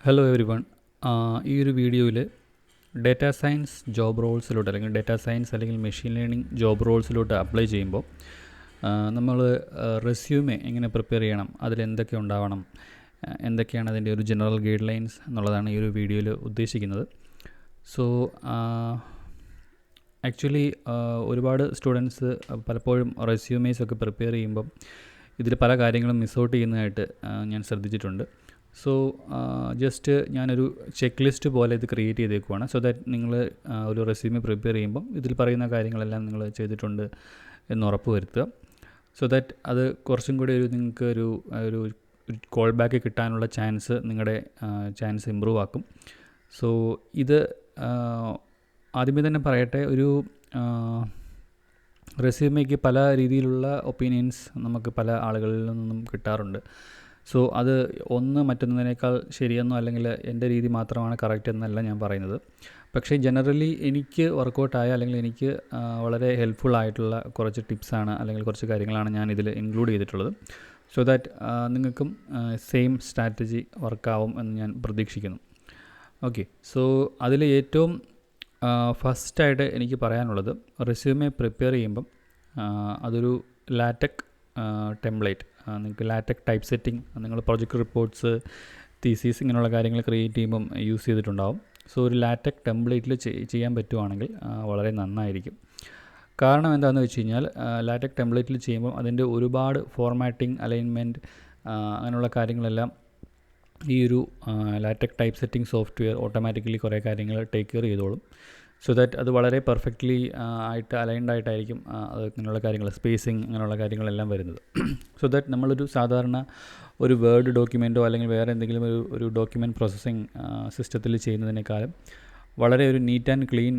Hello every one. ഈ ഒരു വീഡിയോയിൽ ഡേറ്റാ സയൻസ് ജോബ് റോൾസിലോട്ട് അല്ലെങ്കിൽ ഡേറ്റാ സയൻസ് അല്ലെങ്കിൽ മെഷീൻ ലേണിംഗ് ജോബ് റോൾസിലോട്ട് അപ്ലൈ ചെയ്യുമ്പോൾ നമ്മൾ റെസ്യൂമെ എങ്ങനെ പ്രിപ്പയർ ചെയ്യണം, അതിലെന്തൊക്കെ ഉണ്ടാവണം, എന്തൊക്കെയാണ് അതിൻ്റെ ഒരു ജനറൽ ഗൈഡ് ലൈൻസ് എന്നുള്ളതാണ് ഈ ഒരു വീഡിയോയിൽ ഉദ്ദേശിക്കുന്നത്. സോ ആക്ച്വലി ഒരുപാട് സ്റ്റുഡൻസ് പലപ്പോഴും റെസ്യൂമേസ് ഒക്കെ പ്രിപ്പയർ ചെയ്യുമ്പം ഇതിൽ പല കാര്യങ്ങളും മിസ് ഔട്ട് ചെയ്യുന്നതായിട്ട് ഞാൻ ശ്രദ്ധിച്ചിട്ടുണ്ട്. സോ ജസ്റ്റ് ഞാനൊരു ചെക്ക് ലിസ്റ്റ് പോലെ ഇത് ക്രിയേറ്റ് ചെയ്തേക്കുവാണ്. സോ ദാറ്റ് നിങ്ങൾ ഒരു റെസ്യൂമെ പ്രിപ്പയർ ചെയ്യുമ്പം ഇതിൽ പറയുന്ന കാര്യങ്ങളെല്ലാം നിങ്ങൾ ചെയ്തിട്ടുണ്ട് എന്ന് ഉറപ്പ് വരുത്തുക. സോ ദാറ്റ് അത് കുറച്ചും കൂടി നിങ്ങൾക്ക് ഒരു കോൾ ബാക്ക് കിട്ടാനുള്ള നിങ്ങളുടെ ചാൻസ് ഇമ്പ്രൂവ് ആക്കും. സോ ഇത് ആദ്യമേ തന്നെ പറയട്ടെ, ഒരു റെസ്യൂമേക്ക് പല രീതിയിലുള്ള ഒപ്പീനിയൻസ് നമുക്ക് പല ആളുകളിൽ നിന്നും കിട്ടാറുണ്ട്. സോ അത് മറ്റൊന്നിനേക്കാൾ ശരിയെന്നോ അല്ലെങ്കിൽ എൻ്റെ രീതി മാത്രമാണ് കറക്റ്റ് എന്നല്ല ഞാൻ പറയുന്നത്. പക്ഷേ ജനറലി എനിക്ക് വർക്കൗട്ടായ അല്ലെങ്കിൽ എനിക്ക് വളരെ ഹെൽപ്ഫുൾ ആയിട്ടുള്ള കുറച്ച് ടിപ്സാണ് അല്ലെങ്കിൽ കുറച്ച് കാര്യങ്ങളാണ് ഞാൻ ഇതിൽ ഇൻക്ലൂഡ് ചെയ്തിട്ടുള്ളത്. സോ ദാറ്റ് നിങ്ങൾക്കും സെയിം സ്ട്രാറ്റജി വർക്കാവും എന്ന് ഞാൻ പ്രതീക്ഷിക്കുന്നു. ഓക്കെ, സോ അതിൽ ഏറ്റവും ഫസ്റ്റായിട്ട് എനിക്ക് പറയാനുള്ളത്, റെസ്യൂമെ പ്രിപ്പയർ ചെയ്യുമ്പം അതൊരു ലാറ്റക് ടെംപ്ലേറ്റ്, നിങ്ങൾക്ക് ലാറ്റക് ടൈപ്പ് സെറ്റിംഗ് നിങ്ങൾ പ്രൊജക്റ്റ് റിപ്പോർട്ട്സ്, തീസീസ് ഇങ്ങനെയുള്ള കാര്യങ്ങൾ ക്രിയേറ്റ് ചെയ്യുമ്പം യൂസ് ചെയ്തിട്ടുണ്ടാവും. സോ ഒരു ലാറ്റക് ടെംപ്ലേറ്റിൽ ചെയ്യാൻ പറ്റുവാണെങ്കിൽ വളരെ നന്നായിരിക്കും. കാരണം എന്താണെന്ന് വെച്ച് കഴിഞ്ഞാൽ ലാറ്റക് ടെംപ്ലേറ്റിൽ ചെയ്യുമ്പോൾ അതിൻ്റെ ഒരുപാട് ഫോർമാറ്റിംഗ്, അലൈൻമെൻറ്റ് അങ്ങനെയുള്ള കാര്യങ്ങളെല്ലാം ഈ ഒരു ലാറ്റക് ടൈപ്പ് സെറ്റിംഗ് സോഫ്റ്റ്വെയർ ഓട്ടോമാറ്റിക്കലി കുറേ കാര്യങ്ങൾ ടേക്ക് കെയർ ചെയ്തോളും. സോ ദാറ്റ് അത് വളരെ പെർഫെക്റ്റ്ലി ആയിട്ട് അലൈൻഡ് ആയിട്ടായിരിക്കും അത് ഇങ്ങനെയുള്ള കാര്യങ്ങൾ, സ്പേസിങ് അങ്ങനെയുള്ള കാര്യങ്ങളെല്ലാം വരുന്നത്. സോ ദാറ്റ് നമ്മളൊരു സാധാരണ ഒരു വേർഡ് ഡോക്യുമെൻറ്റോ അല്ലെങ്കിൽ വേറെ എന്തെങ്കിലും ഒരു ഡോക്യുമെൻറ്റ് പ്രോസസ്സിങ് സിസ്റ്റത്തിൽ ചെയ്യുന്നതിനേക്കാളും വളരെ ഒരു നീറ്റ് ആൻഡ് ക്ലീൻ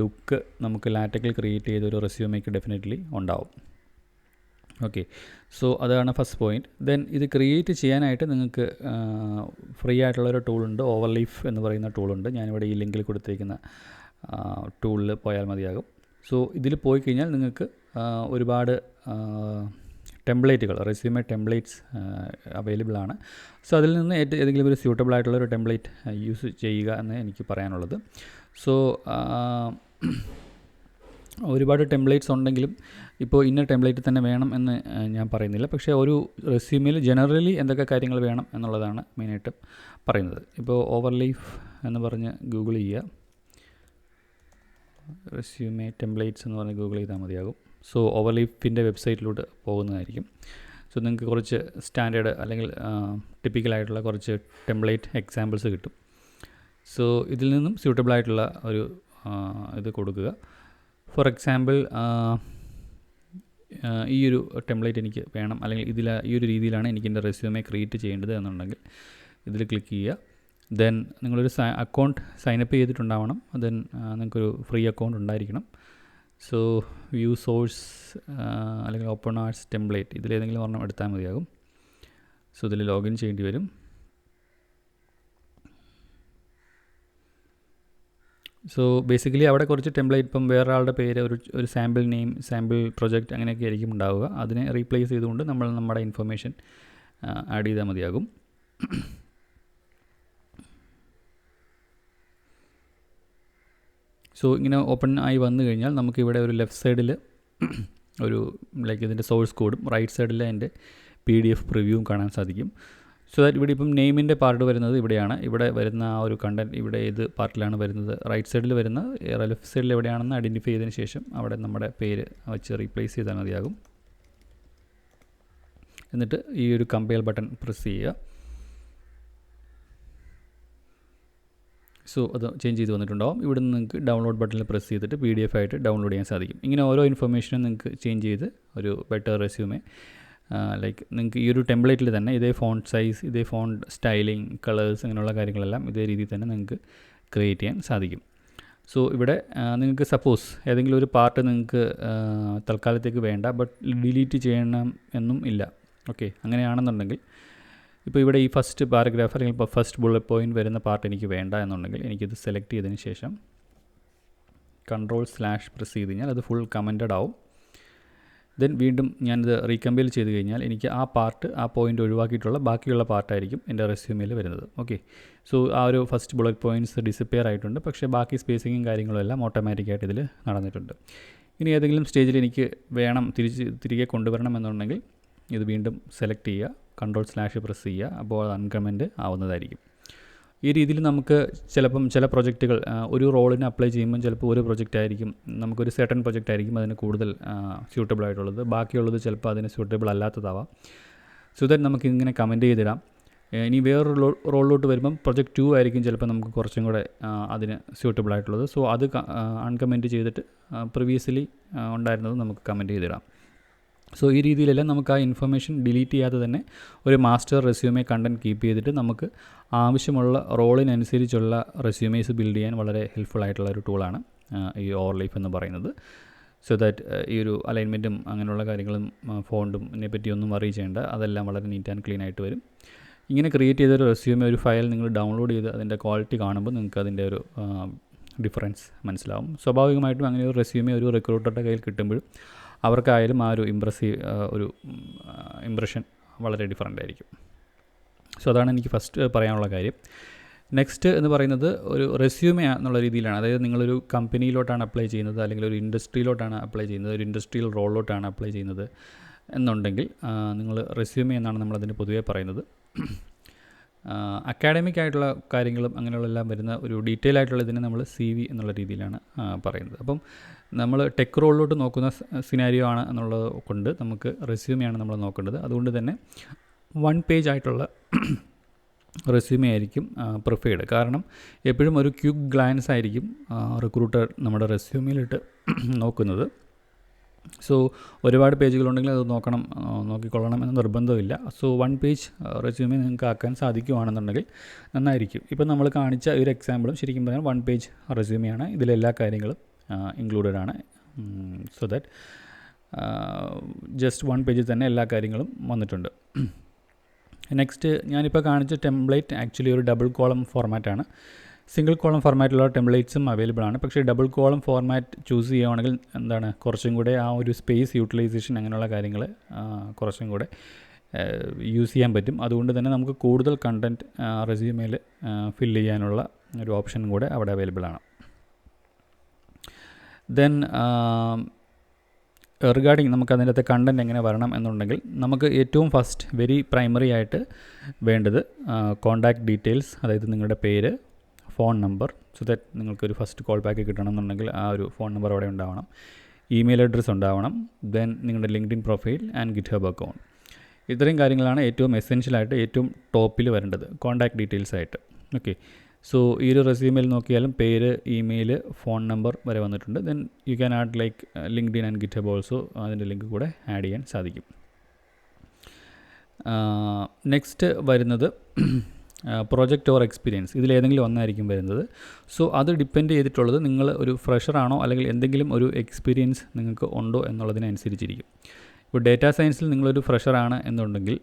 ലുക്ക് നമുക്ക് ലാറ്റക്കിൽ ക്രിയേറ്റ് ചെയ്ത ഒരു റെസ്യൂമേക്ക് ഡെഫിനറ്റ്ലി ഉണ്ടാവും. ഓക്കെ, സോ അതാണ് ഫസ്റ്റ് പോയിൻറ്റ്. ദെൻ ഇത് ക്രിയേറ്റ് ചെയ്യാനായിട്ട് നിങ്ങൾക്ക് ഫ്രീ ആയിട്ടുള്ളൊരു ടൂളുണ്ട്, ഓവർലീഫ് എന്ന് പറയുന്ന ടൂളുണ്ട്. ഞാനിവിടെ ഈ ലിങ്കിൽ കൊടുത്തിരിക്കുന്ന ടൂളിൽ പോയാൽ മതിയാകും. സോ ഇതിൽ പോയി കഴിഞ്ഞാൽ നിങ്ങൾക്ക് ഒരുപാട് ടെംപ്ലേറ്റുകൾ, റെസ്യൂമെ ടെംപ്ലേറ്റ്സ് അവൈലബിൾ ആണ്. സോ അതിൽ നിന്ന് ഏതെങ്കിലും ഒരു സ്യൂട്ടബിൾ ആയിട്ടുള്ള ഒരു ടെംപ്ലേറ്റ് യൂസ് ചെയ്യുക എന്ന് എനിക്ക് പറയാനുള്ളത്. സോ ഒരുപാട് ടെംപ്ലേറ്റ്സ് ഉണ്ടെങ്കിലും ഇപ്പോൾ ഇന്ന ടെംപ്ലേറ്റ് തന്നെ വേണം എന്ന് ഞാൻ പറയുന്നില്ല. പക്ഷേ ഒരു റെസ്യൂമിൽ ജനറലി എന്തൊക്കെ കാര്യങ്ങൾ വേണം എന്നുള്ളതാണ് മെയിനായിട്ട് പറയുന്നത്. ഇപ്പോൾ ഓവർലീഫ് എന്ന് പറഞ്ഞ് ഗൂഗിൾ ചെയ്യുക, റെസ്യൂമെ ടെംപ്ലേറ്റ്സ് എന്ന് പറഞ്ഞ് ഗൂഗിൾ ചെയ്താൽ മതിയാകും. സോ ഓവർലീഫിൻ്റെ വെബ്സൈറ്റിലോട്ട് പോകുന്നതായിരിക്കും. സോ നിങ്ങൾക്ക് കുറച്ച് സ്റ്റാൻഡേർഡ് അല്ലെങ്കിൽ ടിപ്പിക്കലായിട്ടുള്ള കുറച്ച് ടെംപ്ലേറ്റ് എക്സാമ്പിൾസ് കിട്ടും. സോ ഇതിൽ നിന്നും സ്യൂട്ടബിൾ ആയിട്ടുള്ള ഒരു ഇത് കൊടുക്കുക. ഫോർ എക്സാമ്പിൾ, ഈ ഒരു ടെംപ്ലേറ്റ് എനിക്ക് വേണം അല്ലെങ്കിൽ ഈ ഒരു രീതിയിലാണ് എനിക്ക് എൻ്റെ റെസ്യൂമെ ക്രിയേറ്റ് ചെയ്യേണ്ടത് എന്നുണ്ടെങ്കിൽ ഇതിൽ ക്ലിക്ക് ചെയ്യുക. ദെൻ നിങ്ങളൊരു അക്കൗണ്ട് സൈനപ്പ് ചെയ്തിട്ടുണ്ടാവണം. ദെൻ നിങ്ങൾക്കൊരു ഫ്രീ അക്കൗണ്ട് ഉണ്ടായിരിക്കണം. സോ വ്യൂ സോഴ്സ് അല്ലെങ്കിൽ ഓപ്പൺ ആർട്സ് ടെംപ്ലേറ്റ് ഇതിലേതെങ്കിലും ഒരെണ്ണം എടുത്താൽ മതിയാകും. സോ ഇതിൽ ലോഗിൻ ചെയ്യേണ്ടി വരും. സോ ബേസിക്കലി അവിടെ കുറച്ച് ടെംപ്ലേറ്റ്, ഇപ്പം വേറെ ആളുടെ പേര്, ഒരു സാമ്പിൾ നെയിം, സാമ്പിൾ പ്രൊജക്റ്റ് അങ്ങനെയൊക്കെ ആയിരിക്കും ഉണ്ടാവുക. അതിനെ റീപ്ലേസ് ചെയ്തുകൊണ്ട് നമ്മൾ നമ്മുടെ ഇൻഫർമേഷൻ ആഡ് ചെയ്താൽ മതിയാകും. സോ ഇങ്ങനെ ഓപ്പൺ ആയി വന്നു കഴിഞ്ഞാൽ നമുക്കിവിടെ ഒരു ലെഫ്റ്റ് സൈഡിൽ ഒരു ഇതിൻ്റെ സോഴ്സ് കോഡും റൈറ്റ് സൈഡിൽ എൻ്റെ PDF പ്രിവ്യൂവും കാണാൻ സാധിക്കും. സോ ദാറ്റ് ഇവിടെ ഇപ്പം നെയിമിൻ്റെ പാർട്ട് വരുന്നത് ഇവിടെയാണ്. ഇവിടെ വരുന്ന ആ ഒരു കണ്ടൻറ്റ് ഇവിടെ ഏത് പാർട്ടിലാണ് വരുന്നത്, റൈറ്റ് സൈഡിൽ വരുന്ന ലെഫ്റ്റ് സൈഡിൽ എവിടെയാണെന്ന് ഐഡൻറ്റിഫൈ ചെയ്തതിന് ശേഷം അവിടെ നമ്മുടെ പേര് വെച്ച് റീപ്ലേസ് ചെയ്താൽ മതിയാകും. എന്നിട്ട് ഈ ഒരു കമ്പയർ ബട്ടൺ പ്രസ് ചെയ്യുക. സോ അത് ചേഞ്ച് ചെയ്ത് വന്നിട്ടുണ്ടാവും. ഇവിടെ നിന്ന് നിങ്ങൾക്ക് ഡൗൺലോഡ് ബട്ടണിൽ പ്രസ് ചെയ്തിട്ട് PDF ആയിട്ട് ഡൗൺലോഡ് ചെയ്യാൻ സാധിക്കും. ഇങ്ങനെ ഓരോ ഇൻഫർമേഷനും നിങ്ങൾക്ക് ചേഞ്ച് ചെയ്ത് ഒരു ബെറ്റർ റെസ്യൂമെ, ലൈക്ക് നിങ്ങൾക്ക് ഈ ഒരു ടെംപ്ലേറ്റിൽ തന്നെ ഇതേ ഫോണ്ട് സൈസ്, ഇതേ ഫോണ്ട് സ്റ്റൈലിംഗ്, കളേഴ്സ് അങ്ങനെയുള്ള കാര്യങ്ങളെല്ലാം ഇതേ രീതിയിൽ തന്നെ നിങ്ങൾക്ക് ക്രിയേറ്റ് ചെയ്യാൻ സാധിക്കും. സോ ഇവിടെ നിങ്ങൾക്ക് സപ്പോസ് ഏതെങ്കിലും ഒരു പാർട്ട് നിങ്ങൾക്ക് തൽക്കാലത്തേക്ക് വേണ്ട, ബട്ട് ഡിലീറ്റ് ചെയ്യണം എന്നും ഇല്ല. ഓക്കെ, അങ്ങനെയാണെന്നുണ്ടെങ്കിൽ ഇപ്പോൾ ഇവിടെ ഈ ഫസ്റ്റ് പാരഗ്രാഫ് അല്ലെങ്കിൽ ഇപ്പോൾ ഫസ്റ്റ് ബുള്ളറ്റ് പോയിൻറ്റ് വരുന്ന പാർട്ട് എനിക്ക് വേണ്ട എന്നുണ്ടെങ്കിൽ എനിക്കിത് സെലക്ട് ചെയ്തതിന് ശേഷം Ctrl/ പ്രസ് ചെയ്ത് കഴിഞ്ഞാൽ അത് ഫുൾ കമൻറ്റഡ് ആവും. ദെൻ വീണ്ടും ഞാനിത് റീകമ്പൈൽ ചെയ്ത് കഴിഞ്ഞാൽ എനിക്ക് ആ പോയിൻ്റ് ഒഴിവാക്കിയിട്ടുള്ള ബാക്കിയുള്ള പാർട്ടായിരിക്കും എൻ്റെ റെസ്യൂമിൽ വരുന്നത്. ഓക്കെ, സോ ആ ഒരു ഫസ്റ്റ് ബുള്ളറ്റ് പോയിൻറ്റ്സ് ഡിസപ്പിയർ ആയിട്ടുണ്ട്, പക്ഷേ ബാക്കി സ്പേസിങ്ങും കാര്യങ്ങളും എല്ലാം ഓട്ടോമാറ്റിക്കായിട്ട് ഇതിൽ നടന്നിട്ടുണ്ട്. ഇനി ഏതെങ്കിലും സ്റ്റേജിൽ എനിക്ക് വേണം തിരികെ കൊണ്ടുവരണം എന്നുണ്ടെങ്കിൽ ഇത് വീണ്ടും സെലക്ട് ചെയ്യുക, Ctrl/ പ്രസ് ചെയ്യുക, അപ്പോൾ അത് അൺകമൻറ്റ് ആവുന്നതായിരിക്കും. ഈ രീതിയിൽ നമുക്ക് ചിലപ്പം ചില പ്രൊജക്റ്റുകൾ ഒരു റോളിന് അപ്ലൈ ചെയ്യുമ്പം ചിലപ്പോൾ ഒരു പ്രൊജക്റ്റ് ആയിരിക്കും, നമുക്കൊരു സെർട്ടൺ പ്രൊജക്റ്റ് ആയിരിക്കും അതിന് കൂടുതൽ സ്യൂട്ടബിൾ ആയിട്ടുള്ളത്, ബാക്കിയുള്ളത് ചിലപ്പോൾ അതിന് സ്യൂട്ടബിൾ അല്ലാത്തതാവാം. സോ ദാറ്റ് നമുക്ക് ഇങ്ങനെ കമൻറ്റ് ചെയ്തിടാം. ഇനി വേറൊരു റോളിലോട്ട് വരുമ്പം പ്രൊജക്റ്റ് 2 ആയിരിക്കും ചിലപ്പോൾ നമുക്ക് കുറച്ചും കൂടെ അതിന് സ്യൂട്ടബിൾ ആയിട്ടുള്ളത്. സോ അത് അൺകമൻറ്റ് ചെയ്തിട്ട് പ്രീവിയസ്ലി ഉണ്ടായിരുന്നത് നമുക്ക് കമൻറ്റ് ചെയ്തിടാം. സോ ഈ രീതിയിലെല്ലാം നമുക്ക് ആ ഇൻഫർമേഷൻ ഡിലീറ്റ് ചെയ്യാതെ തന്നെ ഒരു മാസ്റ്റർ റെസ്യൂമേ കണ്ടൻറ്റ് കീപ്പ് ചെയ്തിട്ട് നമുക്ക് ആവശ്യമുള്ള റോളിനനുസരിച്ചുള്ള റെസ്യൂമേസ് ബിൽഡ് ചെയ്യാൻ വളരെ ഹെൽപ്ഫുൾ ആയിട്ടുള്ള ഒരു ടൂളാണ് ഈ ഓവർലീഫ് എന്ന് പറയുന്നത്. സോ ദാറ്റ് ഈ ഒരു അലൈൻമെൻറ്റും അങ്ങനെയുള്ള കാര്യങ്ങളും ഫോണ്ടും ഇതിനെപ്പറ്റി ഒന്നും വറി ചെയ്യേണ്ട, അതെല്ലാം വളരെ നീറ്റ് ആൻഡ് ക്ലീൻ ആയിട്ട് വരും. ഇങ്ങനെ ക്രിയേറ്റ് ചെയ്തൊരു റെസ്യൂമേ ഒരു ഫയൽ നിങ്ങൾ ഡൗൺലോഡ് ചെയ്ത് അതിൻ്റെ ക്വാളിറ്റി കാണുമ്പോൾ നിങ്ങൾക്ക് അതിൻ്റെ ഒരു ഡിഫറൻസ് മനസ്സിലാവും. സ്വാഭാവികമായിട്ടും അങ്ങനെ ഒരു റെസ്യൂമേ ഒരു റിക്രൂട്ടറുടെ കയ്യിൽ കിട്ടുമ്പോഴും അവർക്കായാലും ആ ഒരു ഇംപ്രഷൻ വളരെ ഡിഫറൻ്റ് ആയിരിക്കും. സോ അതാണ് എനിക്ക് ഫസ്റ്റ് പറയാനുള്ള കാര്യം. നെക്സ്റ്റ് എന്ന് പറയുന്നത് ഒരു റെസ്യൂമേ എന്നുള്ള രീതിയിലാണ്. അതായത് നിങ്ങളൊരു കമ്പനിയിലോട്ടാണ് അപ്ലൈ ചെയ്യുന്നത്, അല്ലെങ്കിൽ ഒരു ഇൻഡസ്ട്രിയിലോട്ടാണ് അപ്ലൈ ചെയ്യുന്നത്, ഒരു ഇൻഡസ്ട്രിയൽ റോളിലോട്ടാണ് അപ്ലൈ ചെയ്യുന്നത് എന്നുണ്ടെങ്കിൽ നിങ്ങൾ റെസ്യൂമേ എന്നാണ് നമ്മളതിന് പൊതുവേ പറയുന്നത്. അക്കാഡമിക് ആയിട്ടുള്ള കാര്യങ്ങളും അങ്ങനെയുള്ളെല്ലാം വരുന്ന ഒരു ഡീറ്റെയിൽ ആയിട്ടുള്ള ഇതിനെ നമ്മൾ CV എന്നുള്ള രീതിയിലാണ് പറയുന്നത്. അപ്പം നമ്മൾ ടെക് റോളിലോട്ട് നോക്കുന്ന സിനാരിയോ ആണ് എന്നുള്ളത് കൊണ്ട് നമുക്ക് റെസ്യൂമെയാണ് നമ്മൾ നോക്കേണ്ടത്. അതുകൊണ്ട് തന്നെ 1 പേജ് ആയിട്ടുള്ള റെസ്യൂമേ ആയിരിക്കും പ്രിഫേർഡ്. കാരണം എപ്പോഴും ഒരു ക്വിക്ക് ഗ്ലാൻസ് ആയിരിക്കും റിക്രൂട്ടർ നമ്മുടെ റെസ്യൂമിലിട്ട് നോക്കുന്നത്. സോ ഒരുപാട് പേജുകളുണ്ടെങ്കിൽ അത് നോക്കിക്കൊള്ളണം എന്ന് നിർബന്ധമില്ല. സോ 1 പേജ് റെസ്യൂമേ നിങ്ങൾക്ക് ആക്കാൻ സാധിക്കുകയാണെന്നുണ്ടെങ്കിൽ നന്നായിരിക്കും. ഇപ്പം നമ്മൾ കാണിച്ച ഒരു എക്സാമ്പിളും ശരിക്കും പറഞ്ഞാൽ 1 പേജ് റെസ്യൂമെയാണ്. ഇതിലെല്ലാ കാര്യങ്ങളും ഇൻക്ലൂഡഡ് ആണ്. സോ ദാറ്റ് ജസ്റ്റ് 1 പേജിൽ തന്നെ എല്ലാ കാര്യങ്ങളും വന്നിട്ടുണ്ട്. നെക്സ്റ്റ് ഞാനിപ്പോൾ കാണിച്ച ടെംപ്ലേറ്റ് ആക്ച്വലി ഒരു ഡബിൾ കോളം ഫോർമാറ്റാണ്. സിംഗിൾ കോളം ഫോർമാറ്റിലുള്ള ടെംപ്ലേറ്റ്സും അവൈലബിൾ ആണ്. പക്ഷേ ഡബിൾ കോളം ഫോർമാറ്റ് ചൂസ് ചെയ്യുകയാണെങ്കിൽ കുറച്ചും കൂടെ ആ ഒരു സ്പേസ് യൂട്ടിലൈസേഷൻ അങ്ങനെയുള്ള കാര്യങ്ങൾ കുറച്ചും കൂടെ യൂസ് ചെയ്യാൻ പറ്റും. അതുകൊണ്ട് തന്നെ നമുക്ക് കൂടുതൽ കണ്ടൻറ്റ് റെസ്യൂമേൽ ഫില്ല് ചെയ്യാനുള്ള ഒരു ഓപ്ഷനും കൂടെ അവിടെ അവൈലബിൾ ആണ്. ദെൻ റിഗാർഡിങ് നമുക്ക് അതിൻ്റെ അകത്ത് കണ്ടൻറ്റ് എങ്ങനെ വരണം എന്നുണ്ടെങ്കിൽ നമുക്ക് ഏറ്റവും ഫസ്റ്റ് വെരി പ്രൈമറി ആയിട്ട് വേണ്ടത് കോൺടാക്റ്റ് ഡീറ്റെയിൽസ്, അതായത് നിങ്ങളുടെ പേര്, ഫോൺ നമ്പർ. സോ ദാറ്റ് നിങ്ങൾക്കൊരു ഫസ്റ്റ് കോൾ ബാക്ക് കിട്ടണമെന്നുണ്ടെങ്കിൽ ആ ഒരു ഫോൺ നമ്പർ അവിടെ ഉണ്ടാവണം. ഇമെയിൽ അഡ്രസ്സ് ഉണ്ടാവണം. ദെൻ നിങ്ങളുടെ LinkedIn profile and GitHub account. ഇത്രയും കാര്യങ്ങളാണ് ഏറ്റവും എസെൻഷ്യലായിട്ട് ഏറ്റവും ടോപ്പിൽ വരേണ്ടത് കോൺടാക്റ്റ് ഡീറ്റെയിൽസ് ആയിട്ട്. ഓക്കെ, സോ ഈ ഒരു റെസ്യൂമിൽ നോക്കിയാലും പേര്, ഇമെയിൽ, ഫോൺ നമ്പർ വരെ വന്നിട്ടുണ്ട്. Then you can add like LinkedIn and GitHub also, അതിൻ്റെ ലിങ്ക് കൂടെ ആഡ് ചെയ്യാൻ സാധിക്കും. നെക്സ്റ്റ് വരുന്നത് പ്രോജക്റ്റ് ഓർ എക്സ്പീരിയൻസ്, ഇതിലേതെങ്കിലും ഒന്നായിരിക്കും വരുന്നത്. സോ അത് ഡിപ്പെൻഡ് ചെയ്തിട്ടുള്ളത് നിങ്ങൾ ഒരു ഫ്രഷറാണോ അല്ലെങ്കിൽ എന്തെങ്കിലും ഒരു എക്സ്പീരിയൻസ് നിങ്ങൾക്ക് ഉണ്ടോ എന്നുള്ളതിനനുസരിച്ചിരിക്കും. ഇപ്പോൾ ഡേറ്റാ സയൻസിൽ നിങ്ങളൊരു ഫ്രഷറാണ് എന്നുണ്ടെങ്കിൽ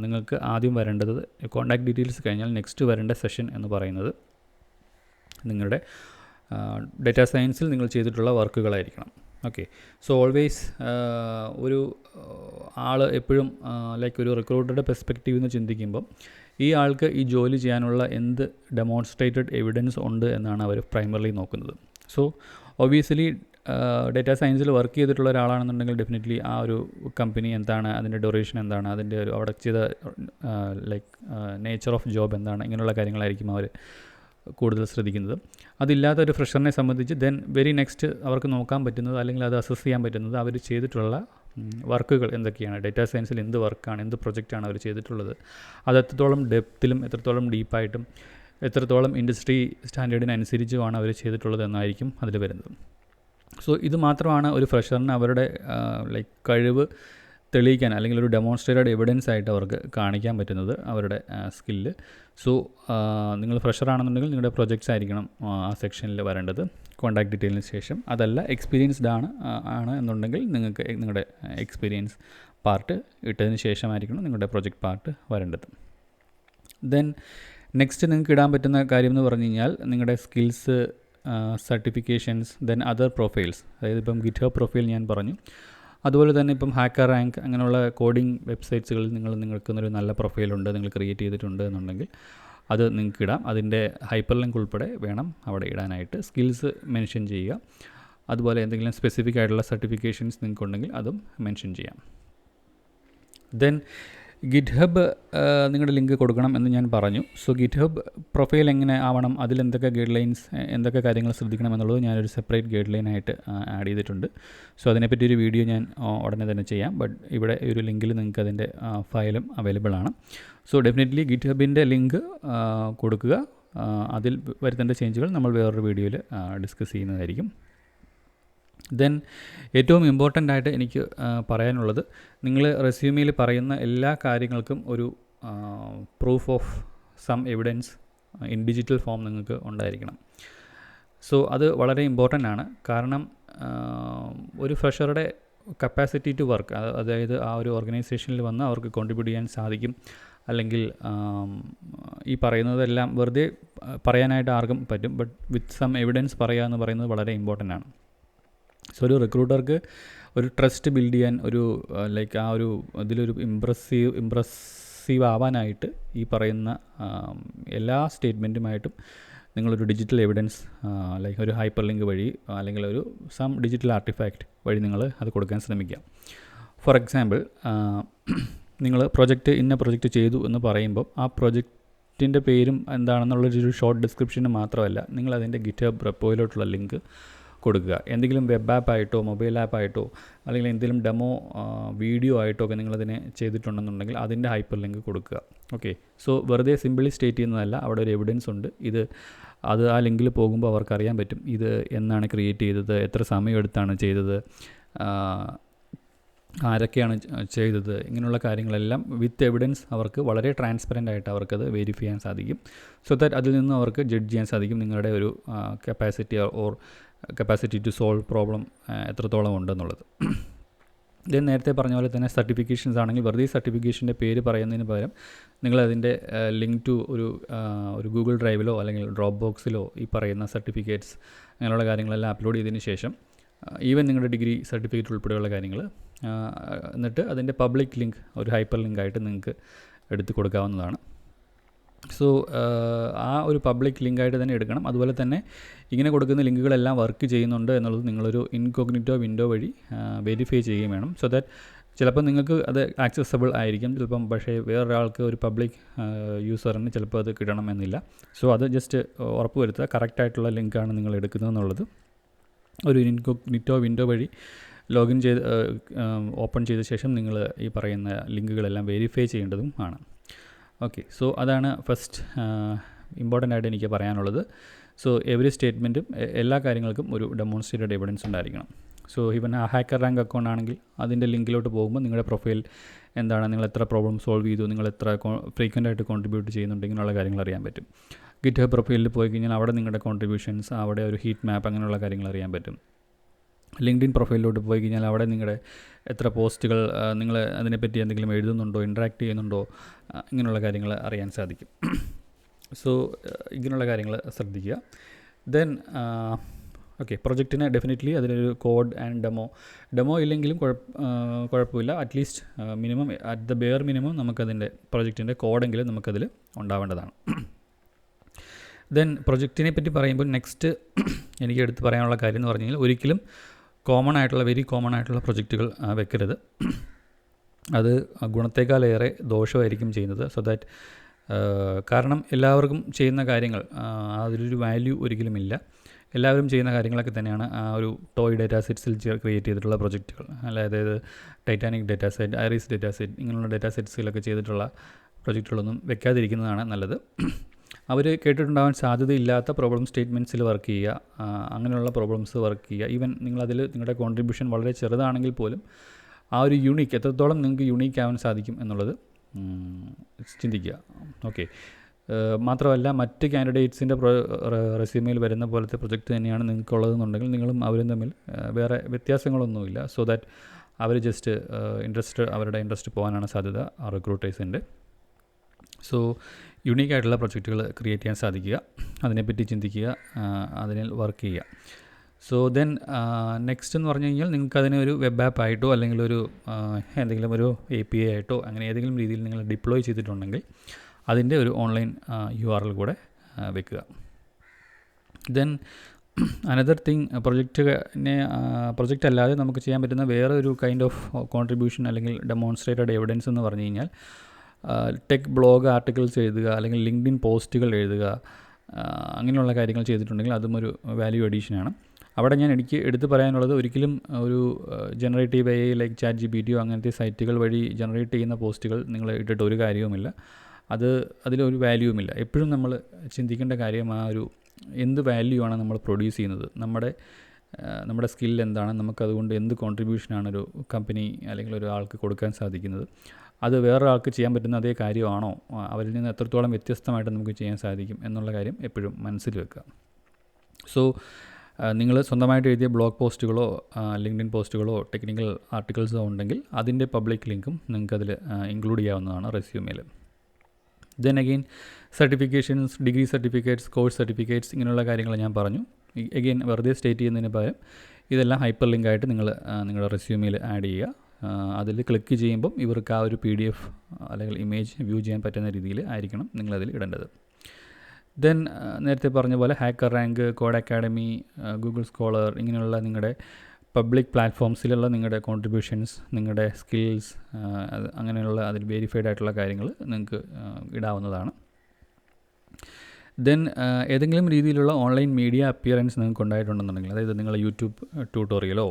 നിങ്ങൾക്ക് ആദ്യം വരേണ്ടത് കോൺടാക്റ്റ് ഡീറ്റെയിൽസ് കഴിഞ്ഞാൽ നെക്സ്റ്റ് വരേണ്ട സെഷൻ എന്ന് പറയുന്നത് നിങ്ങളുടെ ഡേറ്റാ സയൻസിൽ നിങ്ങൾ ചെയ്തിട്ടുള്ള വർക്കുകളായിരിക്കണം. ഓക്കെ, സോ ഓൾവേസ് ഒരു ആൾ എപ്പോഴും ലൈക്ക് ഒരു റിക്രൂട്ടറുടെ പെർസ്പെക്റ്റീവ് എന്ന് ചിന്തിക്കുമ്പം ഈ ആൾക്ക് ഈ ജോലി ചെയ്യാനുള്ള എന്ത് ഡെമോൺസ്ട്രേറ്റഡ് എവിഡൻസ് ഉണ്ട് എന്നാണ് അവർ പ്രൈമറിലി നോക്കുന്നത്. സോ ഒബ്വിയസ്ലി ഡേറ്റാ സയൻസിൽ വർക്ക് ചെയ്തിട്ടുള്ള ഒരാളാണെന്നുണ്ടെങ്കിൽ ഡെഫിനറ്റ്ലി ആ ഒരു കമ്പനി എന്താണ്, അതിൻ്റെ ഡ്യൂറേഷൻ എന്താണ്, അതിൻ്റെ ഒരു അവിടെ ചെയ്ത ലൈക്ക് നേച്ചർ ഓഫ് ജോബ് എന്താണ്, ഇങ്ങനെയുള്ള കാര്യങ്ങളായിരിക്കും അവർ കൂടുതൽ ശ്രദ്ധിക്കുന്നത്. അതില്ലാത്ത ഒരു ഫ്രഷറിനെ സംബന്ധിച്ച് ദെൻ വെരി നെക്സ്റ്റ് അവർക്ക് നോക്കാൻ പറ്റുന്നത് അല്ലെങ്കിൽ അത് അസസ് ചെയ്യാൻ പറ്റുന്നത് അവർ ചെയ്തിട്ടുള്ള വർക്കുകൾ എന്തൊക്കെയാണ്, ഡേറ്റാ സയൻസിൽ എന്ത് വർക്കാണ്, എന്ത് പ്രൊജക്റ്റാണ് അവർ ചെയ്തിട്ടുള്ളത്, അത് എത്രത്തോളം ഡെപ്തിലും എത്രത്തോളം ഡീപ്പായിട്ടും എത്രത്തോളം ഇൻഡസ്ട്രി സ്റ്റാൻഡേർഡിനനുസരിച്ചുമാണ് അവർ ചെയ്തിട്ടുള്ളത് എന്നായിരിക്കും അതിൽ വരുന്നത്. സോ ഇത് മാത്രമാണ് ഒരു ഫ്രഷറിന് അവരുടെ ലൈക്ക് കഴിവ് തെളിയിക്കാൻ അല്ലെങ്കിൽ ഒരു ഡെമോൺസ്ട്രേറ്റഡ് എവിഡൻസ് ആയിട്ട് അവർക്ക് കാണിക്കാൻ പറ്റുന്നത് അവരുടെ സ്കില്ല്. സോ നിങ്ങൾ ഫ്രഷറാണെന്നുണ്ടെങ്കിൽ നിങ്ങളുടെ പ്രൊജക്ട്സ് ആയിരിക്കണം ആ സെക്ഷനിൽ വരേണ്ടത് കോൺടാക്ട് ഡീറ്റെയിലിന് ശേഷം. അതല്ല എക്സ്പീരിയൻസ്ഡ് ആണ് എന്നുണ്ടെങ്കിൽ നിങ്ങൾക്ക് നിങ്ങളുടെ എക്സ്പീരിയൻസ് പാർട്ട് ഇട്ടതിന് ശേഷമായിരിക്കണം നിങ്ങളുടെ പ്രൊജക്റ്റ് പാർട്ട് വരേണ്ടത്. ദെൻ നെക്സ്റ്റ് നിങ്ങൾക്ക് ഇടാൻ പറ്റുന്ന കാര്യം എന്ന് പറഞ്ഞു കഴിഞ്ഞാൽ നിങ്ങളുടെ skills, certifications, then other profiles. അതായത് ഇപ്പം ഗിറ്റ്ഹബ് പ്രൊഫൈൽ ഞാൻ പറഞ്ഞു, അതുപോലെ തന്നെ ഇപ്പം ഹാക്കർ റാങ്ക് അങ്ങനെയുള്ള കോഡിംഗ് വെബ്സൈറ്റ്സുകളിൽ നിങ്ങൾക്കൊരു നല്ല പ്രൊഫൈലുണ്ട്, നിങ്ങൾ ക്രിയേറ്റ് ചെയ്തിട്ടുണ്ട് എന്നുണ്ടെങ്കിൽ അത് നിങ്ങൾക്ക് ഇടാം. അതിൻ്റെ ഹൈപ്പർ ലിങ്ക് ഉൾപ്പെടെ വേണം അവിടെ ഇടാനായിട്ട്. സ്കിൽസ് മെൻഷൻ ചെയ്യുക. അതുപോലെ എന്തെങ്കിലും സ്പെസിഫിക് ആയിട്ടുള്ള സർട്ടിഫിക്കേഷൻസ് നിങ്ങൾക്കുണ്ടെങ്കിൽ അതും മെൻഷൻ ചെയ്യാം. ദെൻ ഗിറ്റ്ഹബ് നിങ്ങളുടെ ലിങ്ക് കൊടുക്കണം എന്ന് ഞാൻ പറഞ്ഞു. സോ ഗിറ്റ്ഹബ് പ്രൊഫൈൽ എങ്ങനെ ആവണം, അതിലെന്തൊക്കെ ഗൈഡ് ലൈൻസ്, എന്തൊക്കെ കാര്യങ്ങൾ ശ്രദ്ധിക്കണം എന്നുള്ളത് ഞാനൊരു സെപ്പറേറ്റ് ഗൈഡ് ലൈനായിട്ട് ആഡ് ചെയ്തിട്ടുണ്ട്. സോ അതിനെപ്പറ്റി ഒരു വീഡിയോ ഞാൻ ഉടനെ തന്നെ ചെയ്യാം. ബട്ട് ഇവിടെ ഒരു ലിങ്കിൽ നിങ്ങൾക്ക് അതിൻ്റെ ഫയലും അവൈലബിൾ ആണ്. സോ ഡെഫിനറ്റ്ലി ഗിറ്റ്ഹബിൻ്റെ ലിങ്ക് കൊടുക്കുക. അതിൽ വരുത്തേണ്ട ചേഞ്ചുകൾ നമ്മൾ വേറൊരു വീഡിയോയിൽ ഡിസ്കസ് ചെയ്യുന്നതായിരിക്കും. ദെൻ ഏറ്റവും ഇമ്പോർട്ടൻ്റ് ആയിട്ട് എനിക്ക് പറയാനുള്ളത്, നിങ്ങൾ റെസ്യൂമിൽ പറയുന്ന എല്ലാ കാര്യങ്ങൾക്കും ഒരു proof of some evidence in digital form നിങ്ങൾക്ക് ഉണ്ടായിരിക്കണം. സോ അത് വളരെ ഇമ്പോർട്ടൻ്റ് ആണ്. കാരണം ഒരു ഫ്രഷറുടെ കപ്പാസിറ്റി ടു വർക്ക്, അതായത് ആ ഒരു ഓർഗനൈസേഷനിൽ വന്ന് അവർക്ക് കോൺട്രിബ്യൂട്ട് ചെയ്യാൻ സാധിക്കും, അല്ലെങ്കിൽ ഈ പറയുന്നതെല്ലാം വെറുതെ പറയാനായിട്ട് ആർക്കും പറ്റും, ബട്ട് വിത്ത് സം എവിഡൻസ് പറയുക എന്ന് പറയുന്നത് വളരെ ഇമ്പോർട്ടൻ്റ് ആണ്. സോ ഒരു റിക്രൂട്ടർക്ക് ഒരു ട്രസ്റ്റ് ബിൽഡ് ചെയ്യാൻ, ഒരു ലൈക്ക് ആ ഒരു ഇതിലൊരു ഇമ്പ്രസീവ് ആവാനായിട്ട് ഈ പറയുന്ന എല്ലാ സ്റ്റേറ്റ്മെൻറ്റുമായിട്ടും നിങ്ങളൊരു ഡിജിറ്റൽ എവിഡൻസ് ലൈക്ക് ഒരു ഹൈപ്പർ ലിങ്ക് വഴി അല്ലെങ്കിൽ ഒരു സം ഡിജിറ്റൽ ആർട്ടിഫാക്റ്റ് വഴി നിങ്ങൾ അത് കൊടുക്കാൻ ശ്രമിക്കുക. ഫോർ എക്സാമ്പിൾ, നിങ്ങൾ ഇന്ന പ്രൊജക്റ്റ് ചെയ്തു എന്ന് പറയുമ്പോൾ ആ പ്രൊജക്റ്റിൻ്റെ പേരും എന്താണെന്നുള്ളൊരു ഷോർട്ട് ഡിസ്ക്രിപ്ഷന് മാത്രമല്ല, നിങ്ങളതിൻ്റെ ഗിറ്റ്ഹബ് റെപ്പോയിലോട്ടുള്ള ലിങ്ക് കൊടുക്കുക. എന്തെങ്കിലും വെബ് ആപ്പായിട്ടോ മൊബൈൽ ആപ്പായിട്ടോ അല്ലെങ്കിൽ എന്തെങ്കിലും ഡെമോ വീഡിയോ ആയിട്ടോ ഒക്കെ നിങ്ങളതിനെ ചെയ്തിട്ടുണ്ടെന്നുണ്ടെങ്കിൽ അതിൻ്റെ ഹൈപ്പർ ലിങ്ക് കൊടുക്കുക. ഓക്കെ, സോ വെറുതെ സിമ്പിളി സ്റ്റേറ്റ് ചെയ്യുന്നതല്ല, അവിടെ ഒരു എവിഡൻസ് ഉണ്ട്. അത് ആ ലിങ്കിൽ പോകുമ്പോൾ അവർക്കറിയാൻ പറ്റും ഇത് എന്നാണ് ക്രിയേറ്റ് ചെയ്തത്, എത്ര സമയമെടുത്താണ് ചെയ്തത്, ആരൊക്കെയാണ് ചെയ്തത്, ഇങ്ങനെയുള്ള കാര്യങ്ങളെല്ലാം വിത്ത് എവിഡൻസ് അവർക്ക് വളരെ ട്രാൻസ്പെറൻ്റ് ആയിട്ട് അവർക്കത് വെരിഫൈ ചെയ്യാൻ സാധിക്കും. സോ ദാറ്റ് അതിൽ നിന്ന് അവർക്ക് ജഡ്ജ് ചെയ്യാൻ സാധിക്കും നിങ്ങളുടെ ഒരു കപ്പാസിറ്റി ടു സോൾവ് പ്രോബ്ലം എത്രത്തോളം ഉണ്ടെന്നുള്ളത്. ഇത് നേരത്തെ പറഞ്ഞ പോലെ തന്നെ സർട്ടിഫിക്കേഷൻസ് ആണെങ്കിൽ വെറുതെ സർട്ടിഫിക്കേഷൻ്റെ പേര് പറയുന്നതിന് പകരം നിങ്ങളതിൻ്റെ ലിങ്ക് ടു ഒരു ഗൂഗിൾ ഡ്രൈവിലോ അല്ലെങ്കിൽ ഡ്രോപ്പ് ബോക്സിലോ ഈ പറയുന്ന സർട്ടിഫിക്കറ്റ്സ് അങ്ങനെയുള്ള കാര്യങ്ങളെല്ലാം അപ്ലോഡ് ചെയ്തതിന് ശേഷം ഈവൻ നിങ്ങളുടെ ഡിഗ്രി സർട്ടിഫിക്കറ്റ് ഉൾപ്പെടെയുള്ള കാര്യങ്ങൾ എന്നിട്ട് അതിൻ്റെ പബ്ലിക് ലിങ്ക് ഒരു ഹൈപ്പർ ലിങ്കായിട്ട് നിങ്ങൾക്ക് എടുത്ത് കൊടുക്കാവുന്നതാണ്. സോ ആ ഒരു പബ്ലിക് ലിങ്കായിട്ട് തന്നെ എടുക്കണം. അതുപോലെ തന്നെ ഇങ്ങനെ കൊടുക്കുന്ന ലിങ്കുകളെല്ലാം വർക്ക് ചെയ്യുന്നുണ്ട് എന്നുള്ളത് നിങ്ങളൊരു ഇൻകോഗ്നിറ്റോ വിൻഡോ വഴി വെരിഫൈ ചെയ്യുകയും വേണം. സോ ദാറ്റ് ചിലപ്പോൾ നിങ്ങൾക്ക് അത് ആക്സസബിൾ ആയിരിക്കും, ചിലപ്പം പക്ഷേ വേറൊരാൾക്ക് ഒരു പബ്ലിക് യൂസറിന് ചിലപ്പോൾ അത് കിട്ടണമെന്നില്ല. സോ അത് ജസ്റ്റ് ഉറപ്പ് വരുത്തുക കറക്റ്റായിട്ടുള്ള ലിങ്കാണ് നിങ്ങൾ എടുക്കുന്നതെന്നുള്ളത്. ഒരു ഇൻകോഗ്നിറ്റോ വിൻഡോ വഴി ലോഗിൻ ചെയ്ത് ഓപ്പൺ ചെയ്ത ശേഷം നിങ്ങൾ ഈ പറയുന്ന ലിങ്കുകളെല്ലാം വെരിഫൈ ചെയ്യേണ്ടതും ആണ്. ഓക്കെ, സോ അതാണ് ഫസ്റ്റ് ഇമ്പോർട്ടൻ്റ് ആയിട്ട് എനിക്ക് പറയാനുള്ളത്. സോ എവറി സ്റ്റേറ്റ്മെൻറ്റും എല്ലാ കാര്യങ്ങൾക്കും ഒരു ഡെമോൺസ്ട്രേറ്റഡ് എവിഡൻസ് ഉണ്ടായിരിക്കണം. സോ ഈവൻ ആ ഹാക്കർ റാങ്ക് അക്കൗണ്ട് ആണെങ്കിൽ അതിൻ്റെ ലിങ്കിലോട്ട് പോകുമ്പോൾ നിങ്ങളുടെ പ്രൊഫൈൽ എന്താണ്, നിങ്ങൾ എത്ര പ്രോബ്ലം സോൾവ് ചെയ്തു, നിങ്ങൾ എത്ര ഫ്രീക്വൻ്റ് ആയിട്ട് കോൺട്രിബ്യൂട്ട് ചെയ്യുന്നുണ്ട്, ഇങ്ങനെയുള്ള കാര്യങ്ങൾ അറിയാൻ പറ്റും. ഗിറ്റ്ഹബ് പ്രൊഫൈലിൽ പോയി കഴിഞ്ഞാൽ അവിടെ നിങ്ങളുടെ കോൺട്രിബ്യൂഷൻസ്, അവിടെ ഒരു ഹീറ്റ് മാപ്പ് അങ്ങനെയുള്ള കാര്യങ്ങൾ അറിയാൻ പറ്റും. ലിങ്ക്ഡിൻ പ്രൊഫൈലിലോട്ട് പോയി കഴിഞ്ഞാൽ അവിടെ നിങ്ങളുടെ എത്ര പോസ്റ്റുകൾ നിങ്ങൾ അതിനെപ്പറ്റി എന്തെങ്കിലും എഴുതുന്നുണ്ടോ, ഇൻട്രാക്ട് ചെയ്യുന്നുണ്ടോ, ഇങ്ങനെയുള്ള കാര്യങ്ങൾ അറിയാൻ സാധിക്കും. സോ ഇങ്ങനെയുള്ള കാര്യങ്ങൾ ശ്രദ്ധിക്കുക. ദെൻ ഓക്കെ, പ്രൊജക്റ്റിന് ഡെഫിനറ്റ്ലി അതിലൊരു കോഡ് ആൻഡ് ഡെമോ ഇല്ലെങ്കിലും കുഴപ്പമില്ല. At least minimum at the bare minimum നമുക്കതിൻ്റെ പ്രൊജക്റ്റിൻ്റെ കോഡെങ്കിലും നമുക്കതിൽ ഉണ്ടാവേണ്ടതാണ്. ദെൻ പ്രൊജക്റ്റിനെ പറ്റി പറയുമ്പോൾ നെക്സ്റ്റ് എനിക്ക് എടുത്ത് പറയാനുള്ള കാര്യം എന്ന് പറഞ്ഞു കഴിഞ്ഞാൽ ഒരിക്കലും വെരി കോമൺ ആയിട്ടുള്ള പ്രൊജക്റ്റുകൾ വെക്കരുത്. അത് ഗുണത്തേക്കാളേറെ ദോഷമായിരിക്കും ചെയ്യുന്നത്. സോ ദാറ്റ് കാരണം എല്ലാവർക്കും ചെയ്യുന്ന കാര്യങ്ങൾ അതിലൊരു വാല്യൂ ഒരിക്കലുമില്ല. എല്ലാവരും ചെയ്യുന്ന കാര്യങ്ങളൊക്കെ തന്നെയാണ് ആ ഒരു ടോയ് ഡേറ്റാ സെറ്റ്സിൽ ക്രിയേറ്റ് ചെയ്തിട്ടുള്ള പ്രൊജക്റ്റുകൾ, അതായത് Titanic data set, iris data set, ഇങ്ങനെയുള്ള ഡേറ്റാ സെറ്റ്സിലൊക്കെ ചെയ്തിട്ടുള്ള പ്രൊജക്റ്റുകളൊന്നും വെക്കാതിരിക്കുന്നതാണ് നല്ലത്. അവർ കേട്ടിട്ടുണ്ടാകാൻ സാധ്യതയില്ലാത്ത പ്രോബ്ലം സ്റ്റേറ്റ്മെൻറ്റ്സിൽ വർക്ക് ചെയ്യുക, അങ്ങനെയുള്ള പ്രോബ്ലംസ് വർക്ക് ചെയ്യുക. ഈവൻ നിങ്ങളതിൽ നിങ്ങളുടെ കോൺട്രിബ്യൂഷൻ വളരെ ചെറുതാണെങ്കിൽ പോലും ആ ഒരു എത്രത്തോളം നിങ്ങൾക്ക് യൂണീക്ക് ആവാൻ സാധിക്കും എന്നുള്ളത് ചിന്തിക്കുക. ഓക്കെ, മാത്രമല്ല മറ്റ് കാൻഡിഡേറ്റ്സിൻ്റെ റെസ്യൂമിൽ വരുന്ന പോലത്തെ പ്രൊജക്റ്റ് തന്നെയാണ് നിങ്ങൾക്കുള്ളതെന്നുണ്ടെങ്കിൽ നിങ്ങളും അവരും തമ്മിൽ വേറെ വ്യത്യാസങ്ങളൊന്നുമില്ല. സോ ദാറ്റ് അവർ ജസ്റ്റ് അവരുടെ ഇൻട്രസ്റ്റ് പോകാനാണ് സാധ്യത റിക്രൂട്ടേഴ്സിൻ്റെ. സോ യുണീക്കായിട്ടുള്ള പ്രൊജക്റ്റുകൾ ക്രിയേറ്റ് ചെയ്യാൻ സാധിക്കുക, അതിനെപ്പറ്റി ചിന്തിക്കുക, അതിൽ വർക്ക് ചെയ്യുക. സോ ദെൻ നെക്സ്റ്റ് എന്ന് പറഞ്ഞു കഴിഞ്ഞാൽ നിങ്ങൾക്ക് അതിനെ ഒരു വെബ് ആപ്പ് ആയിട്ടോ അല്ലെങ്കിൽ ഒരു എന്തെങ്കിലും ഒരു API ആയിട്ടോ അങ്ങനെ ഏതെങ്കിലും രീതിയിൽ നിങ്ങൾ ഡിപ്ലോയ് ചെയ്തിട്ടുണ്ടെങ്കിൽ അതിൻ്റെ ഒരു ഓൺലൈൻ URL കൂടെ വെക്കുക. ദെൻ അനദർ തിങ്, പ്രൊജക്റ്റ് അല്ലാതെ നമുക്ക് ചെയ്യാൻ പറ്റുന്ന വേറെ ഒരു കൈൻഡ് ഓഫ് കോൺട്രിബ്യൂഷൻ അല്ലെങ്കിൽ ഡെമോൺസ്ട്രേറ്റഡ് എവിഡൻസ് എന്ന് പറഞ്ഞു കഴിഞ്ഞാൽ ടെക് ബ്ലോഗ് ആർട്ടിക്കിൾസ് എഴുതുക അല്ലെങ്കിൽ ലിങ്ക്ഡിൻ പോസ്റ്റുകൾ എഴുതുക, അങ്ങനെയുള്ള കാര്യങ്ങൾ ചെയ്തിട്ടുണ്ടെങ്കിൽ അതും ഒരു വാല്യൂ അഡീഷനാണ്. അവിടെ ഞാൻ എനിക്ക് എടുത്തു പറയാനുള്ളത്, ഒരിക്കലും ഒരു ജനറേറ്റീവ് AI ലൈക്ക് ChatGPT അങ്ങനത്തെ സൈറ്റുകൾ വഴി ജനറേറ്റ് ചെയ്യുന്ന പോസ്റ്റുകൾ നിങ്ങൾ ഇട്ടിട്ട് ഒരു കാര്യവുമില്ല. അതിലൊരു വാല്യൂവുമില്ല. എപ്പോഴും നമ്മൾ ചിന്തിക്കേണ്ട കാര്യം എന്ത് വാല്യൂ ആണ് നമ്മൾ പ്രൊഡ്യൂസ് ചെയ്യുന്നത്, നമ്മുടെ സ്കിൽ എന്താണ്, നമുക്കതുകൊണ്ട് എന്ത് കോൺട്രിബ്യൂഷനാണ് ഒരു കമ്പനി അല്ലെങ്കിൽ ഒരാൾക്ക് കൊടുക്കാൻ സാധിക്കുന്നത്, അത് വേറൊരാൾക്ക് ചെയ്യാൻ പറ്റുന്ന അതേ കാര്യമാണോ, അവരിൽ നിന്ന് എത്രത്തോളം വ്യത്യസ്തമായിട്ട് നമുക്ക് ചെയ്യാൻ സാധിക്കും എന്നുള്ള കാര്യം എപ്പോഴും മനസ്സിൽ വെക്കുക. സോ നിങ്ങൾ സ്വന്തമായിട്ട് എഴുതിയ ബ്ലോഗ് പോസ്റ്റുകളോ ലിങ്ക്ഡിൻ പോസ്റ്റുകളോ ടെക്നിക്കൽ ആർട്ടിക്കിൾസോ ഉണ്ടെങ്കിൽ അതിൻ്റെ പബ്ലിക് ലിങ്കും നിങ്ങൾക്കതിൽ ഇൻക്ലൂഡ് ചെയ്യാവുന്നതാണ് റെസ്യൂമേൽ. Then again certifications, degree certificates, course certificates, ഇങ്ങനെയുള്ള കാര്യങ്ങൾ ഞാൻ പറഞ്ഞു. അഗെയിൻ വെറുതെ സ്റ്റേറ്റ് ചെയ്യുന്നതിന് പകരം ഇതെല്ലാം ഹൈപ്പർ ലിങ്കായിട്ട് നിങ്ങൾ നിങ്ങളുടെ റെസ്യൂമേൽ ആഡ് ചെയ്യുക. അതിൽ ക്ലിക്ക് ചെയ്യുമ്പം ഇവർക്ക് ആ ഒരു PDF അല്ലെങ്കിൽ ഇമേജ് വ്യൂ ചെയ്യാൻ പറ്റുന്ന രീതിയിൽ ആയിരിക്കണം നിങ്ങളതിൽ ഇടേണ്ടത്. ദെൻ നേരത്തെ പറഞ്ഞ പോലെ hacker rank, code academy, Google scholar, ഇങ്ങനെയുള്ള നിങ്ങളുടെ പബ്ലിക് പ്ലാറ്റ്ഫോംസിലുള്ള നിങ്ങളുടെ കോൺട്രിബ്യൂഷൻസ്, നിങ്ങളുടെ സ്കിൽസ്, അങ്ങനെയുള്ള അതിൽ വെരിഫൈഡ് ആയിട്ടുള്ള കാര്യങ്ങൾ നിങ്ങൾക്ക് ഇടാവുന്നതാണ്. ദെൻ ഏതെങ്കിലും രീതിയിലുള്ള ഓൺലൈൻ മീഡിയ അപ്പിയറൻസ് നിങ്ങൾക്ക് ഉണ്ടായിട്ടുണ്ടെന്നുണ്ടെങ്കിൽ, അതായത് നിങ്ങൾ യൂട്യൂബ് ട്യൂട്ടോറിയലോ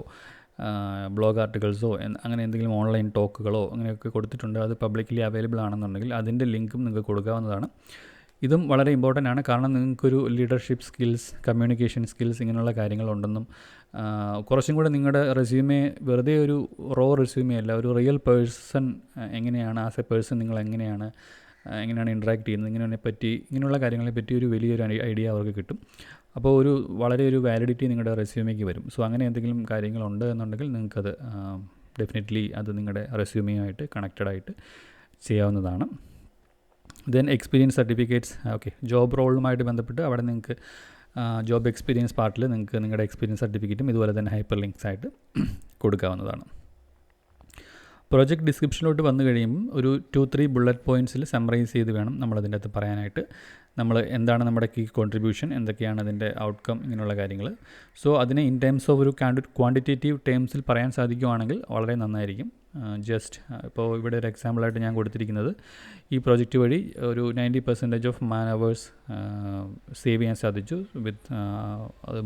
ബ്ലോഗ് ആർട്ടിക്കിൾസോ അങ്ങനെ എന്തെങ്കിലും ഓൺലൈൻ ടോക്കുകളോ അങ്ങനെയൊക്കെ കൊടുത്തിട്ടുണ്ട്, അത് പബ്ലിക്കലി അവൈലബിൾ ആണെന്നുണ്ടെങ്കിൽ അതിൻ്റെ ലിങ്കും നിങ്ങൾക്ക് കൊടുക്കാവുന്നതാണ്. ഇതും വളരെ ഇമ്പോർട്ടൻ്റ് ആണ്. കാരണം നിങ്ങൾക്കൊരു ലീഡർഷിപ്പ് സ്കിൽസ്, കമ്മ്യൂണിക്കേഷൻ സ്കിൽസ്, ഇങ്ങനെയുള്ള കാര്യങ്ങളുണ്ടെന്നും കുറച്ചും കൂടെ നിങ്ങളുടെ റെസ്യൂമേ വെറുതെ ഒരു റെസ്യൂമേ അല്ല, ഒരു റിയൽ പേഴ്സൺ എങ്ങനെയാണ്, ആസ് എ പേഴ്സൺ നിങ്ങൾ എങ്ങനെയാണ് ഇൻട്രാക്ട് ചെയ്യുന്നത്, ഇങ്ങനെയുള്ള കാര്യങ്ങളെ പറ്റി ഒരു വലിയൊരു ഐഡിയ അവർക്ക് കിട്ടും. അപ്പോൾ വളരെ ഒരു വാലിഡിറ്റി നിങ്ങളുടെ റെസ്യൂമേക്ക് വരും. സോ അങ്ങനെ എന്തെങ്കിലും കാര്യങ്ങളുണ്ട് എന്നുണ്ടെങ്കിൽ നിങ്ങൾക്കത് ഡെഫിനറ്റ്ലി അത് നിങ്ങളുടെ റെസ്യൂമേയുമായിട്ട് കണക്റ്റഡ് ആയിട്ട് ചെയ്യാവുന്നതാണ്. Then experience certificates, okay, job റോളുമായിട്ട് ബന്ധപ്പെട്ട് അവിടെ നിങ്ങൾക്ക് ജോബ് എക്സ്പീരിയൻസ് പാർട്ടിൽ നിങ്ങൾക്ക് നിങ്ങളുടെ എക്സ്പീരിയൻസ് സർട്ടിഫിക്കറ്റും ഇതുപോലെ തന്നെ ഹൈപ്പർ ലിങ്ക്സ് ആയിട്ട് കൊടുക്കാവുന്നതാണ്. പ്രോജക്റ്റ് ഡിസ്ക്രിപ്ഷനിലോട്ട് വന്നു കഴിയുമ്പം ഒരു 2-3 ബുള്ളറ്റ് പോയിൻറ്റ്സിൽ സമ്മറൈസ് ചെയ്ത് വേണം നമ്മളതിൻ്റെ അകത്ത് പറയാനായിട്ട്. നമ്മൾ എന്താണ് നമ്മുടെ കീ കോൺട്രിബ്യൂഷൻ, എന്തൊക്കെയാണ് അതിൻ്റെ ഔട്ട്കം, ഇങ്ങനെയുള്ള കാര്യങ്ങൾ. സോ അതിനെ ഇൻ ടേംസ് ഓഫ് ഒരു ക്വാണ്ടിറ്റേറ്റീവ് ടേംസിൽ പറയാൻ സാധിക്കുവാണെങ്കിൽ വളരെ നന്നായിരിക്കും. ജസ്റ്റ് ഇപ്പോൾ ഇവിടെ ഒരു എക്സാമ്പിളായിട്ട് ഞാൻ കൊടുത്തിരിക്കുന്നത്, ഈ പ്രോജക്റ്റ് വഴി ഒരു 90% ഓഫ് മാൻ അവേഴ്സ് സേവ് ചെയ്യാൻ സാധിച്ചു വിത്ത്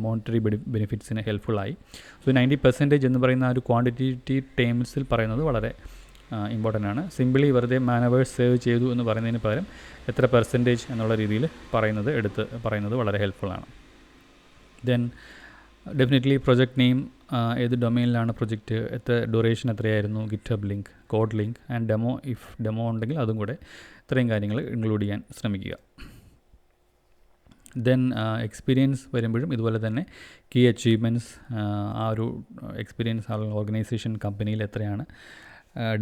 മോണിറ്ററി ബെനിഫിറ്റ്സിന് ഹെൽപ്ഫുള്ളായി. സോ 90% എന്ന് പറയുന്ന ആ ഒരു ക്വാണ്ടിറ്റേറ്റീവ് ടേംസിൽ പറയുന്നത് വളരെ ഇമ്പോർട്ടൻ്റ് ആണ്. സിംപിളി വെറുതെ മാൻ അവേഴ്സ് സേവ് ചെയ്തു എന്ന് പറയുന്നതിന് പകരം എത്ര പെർസെൻറ്റേജ് എന്നുള്ള രീതിയിൽ പറയുന്നത് വളരെ ഹെൽപ്ഫുള്ളാണ്. ദെൻ ഡെഫിനറ്റ്ലി പ്രൊജക്റ്റ് നെയിം, ഏത് ഡൊമൈനിലാണ് പ്രൊജക്റ്റ്, ഡ്യൂറേഷൻ എത്രയായിരുന്നു, GitHub link, code link and demo, if demo ഉണ്ടെങ്കിൽ അതും കൂടെ ഇത്രയും കാര്യങ്ങൾ ഇൻക്ലൂഡ് ചെയ്യാൻ ശ്രമിക്കുക. ദെൻ എക്സ്പീരിയൻസ് വരുമ്പോഴും ഇതുപോലെ തന്നെ കീ അച്ചീവ്മെൻറ്റ്സ്, ആ ഒരു എക്സ്പീരിയൻസ് ഓർഗനൈസേഷൻ കമ്പനിയിൽ എത്രയാണ്,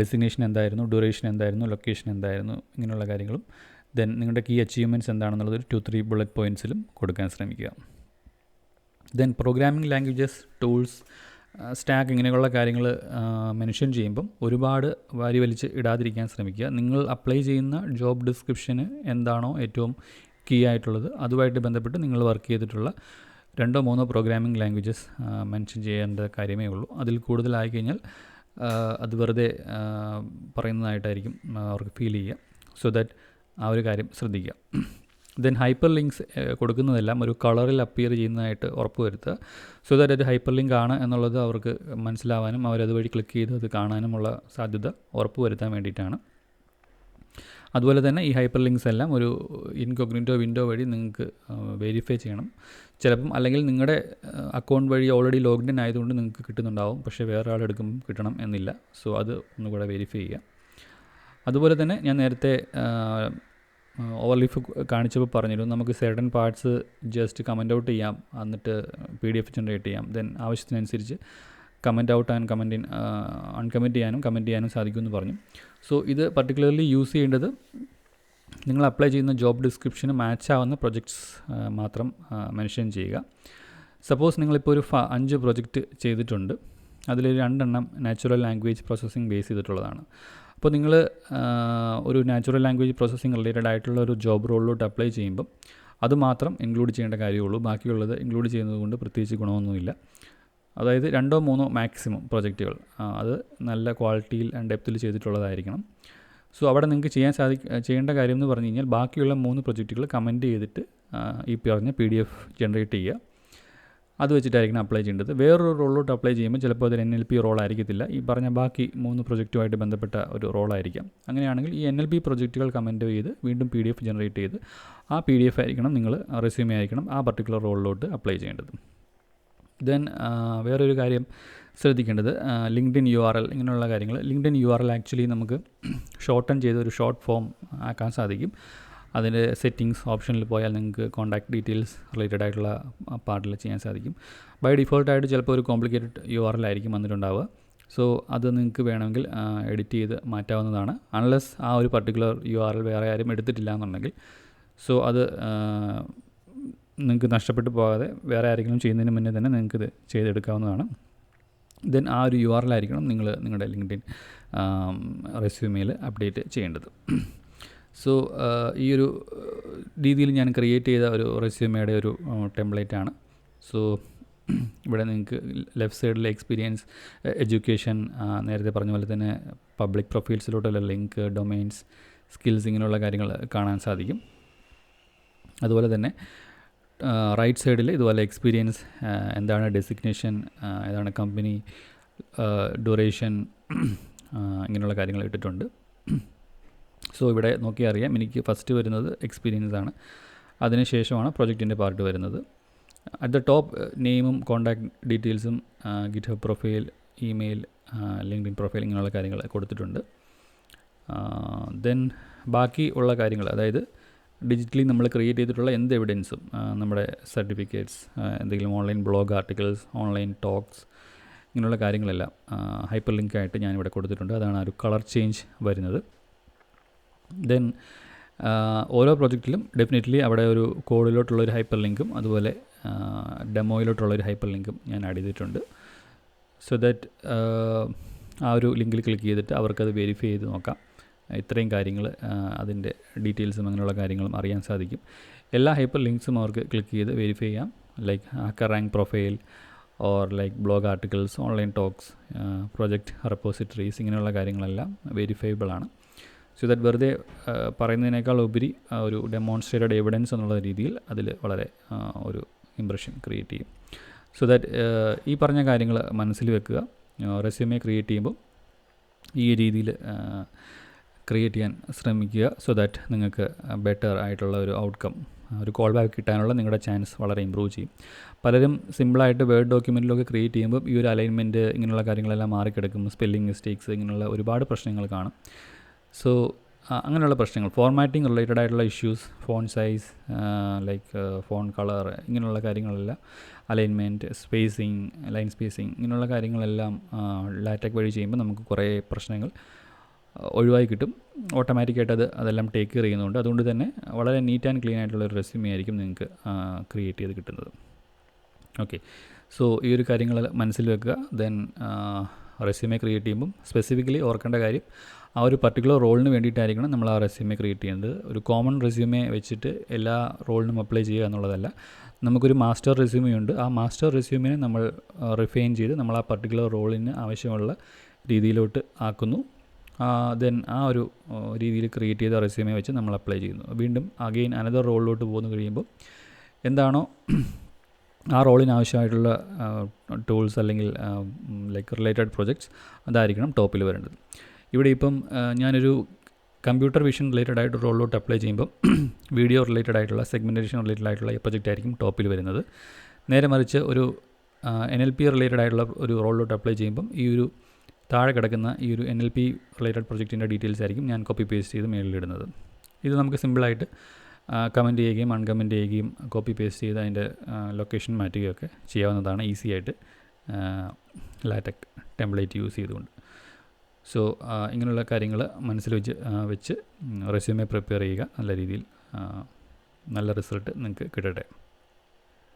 ഡെസിഗ്നേഷൻ എന്തായിരുന്നു, ഡ്യൂറേഷൻ എന്തായിരുന്നു, ലൊക്കേഷൻ എന്തായിരുന്നു, ഇങ്ങനെയുള്ള കാര്യങ്ങളും. ദെൻ നിങ്ങളുടെ കീ അച്ചീവ്മെൻറ്റ്സ് എന്താണെന്നുള്ളത് 2-3 ബുള്ളറ്റ് പോയിൻറ്റ്സിലും കൊടുക്കാൻ ശ്രമിക്കുക. Then programming languages, tools, stack, ഇങ്ങനെയുള്ള കാര്യങ്ങൾ മെൻഷൻ ചെയ്യുമ്പം ഒരുപാട് വാരി വലിച്ച് ഇടാതിരിക്കാൻ ശ്രമിക്കുക. നിങ്ങൾ അപ്ലൈ ചെയ്യുന്ന ജോബ് ഡിസ്ക്രിപ്ഷന് എന്താണോ ഏറ്റവും കീ ആയിട്ടുള്ളത് അതുമായിട്ട് ബന്ധപ്പെട്ട് നിങ്ങൾ വർക്ക് ചെയ്തിട്ടുള്ള 2-3 പ്രോഗ്രാമിംഗ് ലാംഗ്വേജസ് മെൻഷൻ ചെയ്യേണ്ട കാര്യമേ ഉള്ളൂ. അതിൽ കൂടുതലായി കഴിഞ്ഞാൽ അത് വെറുതെ പറയുന്നതായിട്ടായിരിക്കും അവർക്ക് ഫീൽ ചെയ്യുക. സോ ദാറ്റ് ആ ഒരു കാര്യം ശ്രദ്ധിക്കുക. ദെൻ ഹൈപ്പർ ലിങ്ക്സ് കൊടുക്കുന്നതെല്ലാം ഒരു കളറിൽ അപ്പിയർ ചെയ്യുന്നതായിട്ട് ഉറപ്പ് വരുത്തുക. സോ ദാറ്റ് അത് ഹൈപ്പർ ലിങ്ക് ആണ് എന്നുള്ളത് അവർക്ക് മനസ്സിലാവാനും അവരതുവഴി ക്ലിക്ക് ചെയ്ത് അത് കാണാനുമുള്ള സാധ്യത ഉറപ്പ് വരുത്താൻ വേണ്ടിയിട്ടാണ്. അതുപോലെ തന്നെ ഈ ഹൈപ്പർ ലിങ്ക്സ് എല്ലാം ഒരു ഇൻകോഗ്നിറ്റോ വിൻഡോ വഴി നിങ്ങൾക്ക് വെരിഫൈ ചെയ്യണം. ചിലപ്പം അല്ലെങ്കിൽ നിങ്ങളുടെ അക്കൗണ്ട് വഴി ഓൾറെഡി ലോഗ്ഡ് ഇൻ ആയതുകൊണ്ട് നിങ്ങൾക്ക് കിട്ടുന്നുണ്ടാവും, പക്ഷേ വേറെ ആളെടുക്കുമ്പോൾ കിട്ടണം എന്നില്ല. സോ അത് ഒന്നുകൂടെ വെരിഫൈ ചെയ്യുക. അതുപോലെ തന്നെ ഞാൻ നേരത്തെ ഓവർലീഫ് കാണിച്ചപ്പോൾ പറഞ്ഞിരുന്നു, നമുക്ക് certain parts just comment out ചെയ്യാം, എന്നിട്ട് PDF ജനറേറ്റ് ചെയ്യാം. ദെൻ ആവശ്യത്തിനനുസരിച്ച് കമൻറ്റ് ഔട്ട് ആൻഡ് അൺകമൻറ്റ് ചെയ്യാനും സാധിക്കുമെന്ന് പറഞ്ഞു. സോ ഇത് പർട്ടിക്കുലർലി യൂസ് ചെയ്യേണ്ടത് നിങ്ങൾ അപ്ലൈ ചെയ്യുന്ന ജോബ് ഡിസ്ക്രിപ്ഷന് മാച്ച് ആവുന്ന പ്രൊജക്ട്സ് മാത്രം മെൻഷൻ ചെയ്യുക. സപ്പോസ് നിങ്ങളിപ്പോൾ ഒരു 5 പ്രൊജക്റ്റ് ചെയ്തിട്ടുണ്ട്. അതിൽ 2 എണ്ണം നാച്ചുറൽ ലാംഗ്വേജ് പ്രോസസ്സിംഗ് ബേസ് ചെയ്തിട്ടുള്ളതാണ്. അപ്പോൾ നിങ്ങൾ ഒരു നാച്ചുറൽ ലാംഗ്വേജ് പ്രോസസ്സിംഗ് റിലേറ്റഡ് ആയിട്ടുള്ള ഒരു ജോബ് റോളിലോട്ട് അപ്ലൈ ചെയ്യുമ്പം അത് മാത്രം ഇൻക്ലൂഡ് ചെയ്യേണ്ട കാര്യമുള്ളൂ. ബാക്കിയുള്ളത് ഇൻക്ലൂഡ് ചെയ്യുന്നത് കൊണ്ട് പ്രത്യേകിച്ച് ഗുണമൊന്നുമില്ല. അതായത് 2 3 മാക്സിമം പ്രൊജക്റ്റുകൾ അത് നല്ല ക്വാളിറ്റിയിൽ ആൻഡ് ഡെപ്തിൽ ചെയ്തിട്ടുള്ളതായിരിക്കണം. സോ അവിടെ നിങ്ങൾക്ക് ചെയ്യേണ്ട കാര്യം എന്ന് പറഞ്ഞു കഴിഞ്ഞാൽ ബാക്കിയുള്ള 3 പ്രൊജക്റ്റുകൾ കമൻറ്റ് ചെയ്തിട്ട് ഈ പറഞ്ഞ PDF ജനറേറ്റ് ചെയ്യുക. അത് വെച്ചിട്ടായിരിക്കണം അപ്ലൈ ചെയ്യേണ്ടത്. വേറൊരു റോളിലോട്ട് അപ്ലൈ ചെയ്യുമ്പോൾ ചിലപ്പോൾ അതൊരു NLP റോളായിരിക്കത്തില്ല, ഈ പറഞ്ഞ ബാക്കി 3 പ്രൊജക്റ്റുമായിട്ട് ബന്ധപ്പെട്ട ഒരു റോളായിരിക്കാം. അങ്ങനെയാണെങ്കിൽ ഈ NLP പ്രൊജക്റ്റുകൾ കമൻറ്റ് ചെയ്ത് വീണ്ടും PDF ജനറേറ്റ് ചെയ്ത് ആ PDF ആയിരിക്കണം നിങ്ങൾ റെസ്യൂമേ ആയിരിക്കണം ആ പർട്ടിക്കുലർ റോളിലോട്ട് അപ്ലൈ ചെയ്യേണ്ടത്. ദെൻ വേറൊരു കാര്യം ശ്രദ്ധിക്കേണ്ടത് ലിങ്ക്ഡിൻ URL ഇങ്ങനെയുള്ള കാര്യങ്ങൾ. ലിങ്ക്ഡിൻ URL ആക്ച്വലി നമുക്ക് ഷോർട്ടൺ ചെയ്ത് ഒരു ഷോർട്ട് ഫോം ആക്കാൻ സാധിക്കും. അതിൻ്റെ സെറ്റിങ്സ് ഓപ്ഷനിൽ പോയാൽ നിങ്ങൾക്ക് കോൺടാക്ട് ഡീറ്റെയിൽസ് റിലേറ്റഡ് ആയിട്ടുള്ള പാർട്ടിൽ ചെയ്യാൻ സാധിക്കും. ബൈ ഡിഫോൾട്ടായിട്ട് ചിലപ്പോൾ ഒരു കോംപ്ലിക്കേറ്റഡ് URL ആയിരിക്കും വന്നിട്ടുണ്ടാവുക. സോ അത് നിങ്ങൾക്ക് വേണമെങ്കിൽ എഡിറ്റ് ചെയ്ത് മാറ്റാവുന്നതാണ്, അൺലെസ് ആ ഒരു പർട്ടിക്കുലർ URL വേറെ ആരും എടുത്തിട്ടില്ല എന്നുണ്ടെങ്കിൽ. സോ അത് നിങ്ങൾക്ക് നഷ്ടപ്പെട്ടു പോകാതെ വേറെ ആരെങ്കിലും ചെയ്യുന്നതിന് മുന്നേ തന്നെ നിങ്ങൾക്കിത് ചെയ്തെടുക്കാവുന്നതാണ്. ദെൻ ആ ഒരു URL ആയിരിക്കണം നിങ്ങൾ നിങ്ങളുടെ ലിങ്ക്ഡിൻ റെസ്യൂമേയിൽ അപ്ഡേറ്റ് ചെയ്യേണ്ടത്. സോ ഈ ഒരു രീതിയിൽ ഞാൻ ക്രിയേറ്റ് ചെയ്ത ഒരു റെസ്യൂമയുടെ ഒരു ടെംപ്ലേറ്റാണ്. സോ ഇവിടെ നിങ്ങൾക്ക് ലെഫ്റ്റ് സൈഡിൽ എക്സ്പീരിയൻസ്, എഡ്യൂക്കേഷൻ, നേരത്തെ പറഞ്ഞ പോലെ തന്നെ പബ്ലിക് പ്രൊഫൈൽസിലോട്ടുള്ള ലിങ്ക്, ഡൊമൈൻസ്, സ്കിൽസ് ഇങ്ങനെയുള്ള കാര്യങ്ങൾ കാണാൻ സാധിക്കും. അതുപോലെ തന്നെ റൈറ്റ് സൈഡിൽ ഇതുപോലെ എക്സ്പീരിയൻസ്, എന്താണ് ഡെസിഗ്നേഷൻ, ഏതാണ് കമ്പനി, ഡ്യൂറേഷൻ, ഇങ്ങനെയുള്ള കാര്യങ്ങൾ ഇട്ടിട്ടുണ്ട്. സോ ഇവിടെ നോക്കിയാൽ അറിയാം എനിക്ക് ഫസ്റ്റ് വരുന്നത് എക്സ്പീരിയൻസ് ആണ്, അതിനുശേഷമാണ് പ്രൊജക്റ്റിൻ്റെ പാർട്ട് വരുന്നത്. അറ്റ് ദ ടോപ്പ് നെയിമും കോൺടാക്ട് ഡീറ്റെയിൽസും GitHub profile, email, LinkedIn profile ഇങ്ങനെയുള്ള കാര്യങ്ങൾ കൊടുത്തിട്ടുണ്ട്. ദെൻ ബാക്കി ഉള്ള കാര്യങ്ങൾ, അതായത് ഡിജിറ്റലി നമ്മൾ ക്രിയേറ്റ് ചെയ്തിട്ടുള്ള എന്ത് എവിഡൻസും, നമ്മുടെ സർട്ടിഫിക്കറ്റ്സ്, എന്തെങ്കിലും online blog articles, online talks ഇങ്ങനെയുള്ള കാര്യങ്ങളെല്ലാം ഹൈപ്പർ ലിങ്കായിട്ട് ഞാനിവിടെ കൊടുത്തിട്ടുണ്ട്. അതാണ് ആ ഒരു കളർ ചേഞ്ച് വരുന്നത്. ദെൻ ഓരോ പ്രൊജക്റ്റിലും ഡെഫിനറ്റ്ലി അവിടെ ഒരു കോഡിലോട്ടുള്ളൊരു ഹൈപ്പർ ലിങ്കും അതുപോലെ ഡെമോയിലോട്ടുള്ളൊരു ഹൈപ്പർ ലിങ്കും ഞാൻ ആഡ് ചെയ്തിട്ടുണ്ട്. സോ ദാറ്റ് ആ ഒരു ലിങ്കിൽ ക്ലിക്ക് ചെയ്തിട്ട് അവർക്കത് വെരിഫൈ ചെയ്ത് നോക്കാം. ഇത്രയും കാര്യങ്ങൾ, അതിൻ്റെ ഡീറ്റെയിൽസും അങ്ങനെയുള്ള കാര്യങ്ങളും അറിയാൻ സാധിക്കും. എല്ലാ ഹൈപ്പർ ലിങ്ക്സും അവർക്ക് ക്ലിക്ക് ചെയ്ത് വെരിഫൈ ചെയ്യാം. Like hacker rank profile or like blog articles, online talks, project repositories ഇങ്ങനെയുള്ള കാര്യങ്ങളെല്ലാം വെരിഫൈബിൾ ആണ്. സോ ദാറ്റ് വെറുതെ പറയുന്നതിനേക്കാൾ ഉപരി ഒരു ഡെമോൺസ്ട്രേറ്റഡ് എവിഡൻസ് എന്നുള്ള രീതിയിൽ അതിൽ വളരെ ഒരു ഇംപ്രഷൻ ക്രിയേറ്റ് ചെയ്യും. സോ ദാറ്റ് ഈ പറഞ്ഞ കാര്യങ്ങൾ മനസ്സിൽ വെക്കുക. റെസ്യൂമേ ക്രിയേറ്റ് ചെയ്യുമ്പോൾ ഈ രീതിയിൽ ക്രിയേറ്റ് ചെയ്യാൻ ശ്രമിക്കുക. സോ ദാറ്റ് നിങ്ങൾക്ക് ബെറ്റർ ആയിട്ടുള്ള ഒരു ഔട്ട്കം, ഒരു കോൾ ബാക്ക് കിട്ടാനുള്ള നിങ്ങളുടെ ചാൻസ് വളരെ ഇമ്പ്രൂവ് ചെയ്യും. പലരും സിമ്പിളായിട്ട് വേർഡ് ഡോക്യുമെൻറ്റിലൊക്കെ ക്രിയേറ്റ് ചെയ്യുമ്പോൾ ഈ ഒരു അലൈൻമെൻറ്റ് ഇങ്ങനെയുള്ള കാര്യങ്ങളെല്ലാം മാറിക്കിടക്കും, സ്പെല്ലിംഗ് മിസ്റ്റേക്സ് ഇങ്ങനെയുള്ള ഒരുപാട് പ്രശ്നങ്ങൾ കാണും. സോ അങ്ങനെയുള്ള പ്രശ്നങ്ങൾ, ഫോർമാറ്റിംഗ് റിലേറ്റഡ് ആയിട്ടുള്ള issues, phone size, like phone colour ഇങ്ങനെയുള്ള കാര്യങ്ങളെല്ലാം, അലൈൻമെൻറ്റ്, സ്പേസിങ്, ലൈൻ സ്പേസിങ് ഇങ്ങനെയുള്ള കാര്യങ്ങളെല്ലാം ലാറ്റക് വഴി ചെയ്യുമ്പോൾ നമുക്ക് കുറേ പ്രശ്നങ്ങൾ ഒഴിവായി കിട്ടും. ഓട്ടോമാറ്റിക്കായിട്ട് അതെല്ലാം ടേക്ക് കെയർ ചെയ്യുന്നുണ്ട്. അതുകൊണ്ട് തന്നെ വളരെ നീറ്റ് ആൻഡ് ക്ലീൻ ആയിട്ടുള്ള ഒരു റെസ്യൂമേ ആയിരിക്കും നിങ്ങൾക്ക് ക്രിയേറ്റ് ചെയ്ത് കിട്ടുന്നത്. ഓക്കെ, സോ ഈ ഒരു കാര്യങ്ങൾ മനസ്സിൽ വെക്കുക. ദെൻ റെസ്യൂമേ ക്രിയേറ്റ് ചെയ്യുമ്പം സ്പെസിഫിക്കലി ഓർക്കേണ്ട കാര്യം, ആ ഒരു പർട്ടിക്കുലർ റോളിന് വേണ്ടിയിട്ടായിരിക്കണം നമ്മൾ ആ റെസ്യൂമേ ക്രിയേറ്റ് ചെയ്യുന്നത്. ഒരു കോമൺ റെസ്യൂമേ വെച്ചിട്ട് എല്ലാ റോളിനും അപ്ലൈ ചെയ്യുക എന്നുള്ളതല്ല. നമുക്കൊരു മാസ്റ്റർ റെസ്യൂമേ ഉണ്ട്. ആ മാസ്റ്റർ റെസ്യൂമിനെ നമ്മൾ റിഫൈൻ ചെയ്ത് നമ്മൾ ആ പർട്ടിക്കുലർ റോളിന് ആവശ്യമുള്ള രീതിയിലോട്ട് ആക്കുന്നു. ദെൻ ആ ഒരു രീതിയിൽ ക്രിയേറ്റ് ചെയ്ത റെസ്യൂമേ വെച്ച് നമ്മൾ അപ്ലൈ ചെയ്യുന്നു. വീണ്ടും അഗെയിൻ അനദർ റോളിലോട്ട് പോകുന്നു കഴിയുമ്പോൾ എന്താണോ ആ റോളിന് ആവശ്യമായിട്ടുള്ള ടൂൾസ് അല്ലെങ്കിൽ ലൈക്ക് റിലേറ്റഡ് പ്രൊജക്ട്സ് അതായിരിക്കണം ടോപ്പിൽ വരേണ്ടത്. ഇവിടെ ഇപ്പം ഞാനൊരു കമ്പ്യൂട്ടർ വിഷൻ റിലേറ്റഡ് ആയിട്ട് റോളിലോട്ട് അപ്ലൈ ചെയ്യുമ്പോൾ വീഡിയോ റിലേറ്റഡ് ആയിട്ടുള്ള, സെഗ്മെൻറ്റേഷൻ റിലേറ്റഡ് ആയിട്ടുള്ള ഈ പ്രൊജക്റ്റ് ആയിരിക്കും ടോപ്പിൽ വരുന്നത്. നേരെ മറിച്ച് ഒരു NLP റിലേറ്റഡ് ആയിട്ടുള്ള ഒരു റോളിലോട്ട് അപ്ലൈ ചെയ്യുമ്പം ഈ ഒരു താഴെ കിടക്കുന്ന ഈ ഒരു NLP റിലേറ്റഡ് പ്രൊജക്റ്റിൻ്റെ ഡീറ്റെയിൽസ് ആയിരിക്കും ഞാൻ കോപ്പി പേസ്റ്റ് ചെയ്ത് മേളിലിടുന്നത്. ഇത് നമുക്ക് സിമ്പിളായിട്ട് കമൻറ്റ് ചെയ്യുകയും അൺകമൻറ്റ് ചെയ്യുകയും കോപ്പി പേസ്റ്റ് ചെയ്ത് അതിൻ്റെ ലൊക്കേഷൻ മാറ്റുകയൊക്കെ ചെയ്യാവുന്നതാണ് ഈസി ആയിട്ട് ലാറ്റക് ടെംപ്ലേറ്റ് യൂസ് ചെയ്തുകൊണ്ട്. സോ ഇങ്ങനെയുള്ള കാര്യങ്ങൾ മനസ്സിൽ വെച്ച് റെസ്യൂമേ പ്രിപ്പയർ ചെയ്യുക. നല്ല രീതിയിൽ നല്ല റിസൾട്ട് നിങ്ങൾക്ക് കിട്ടട്ടെ.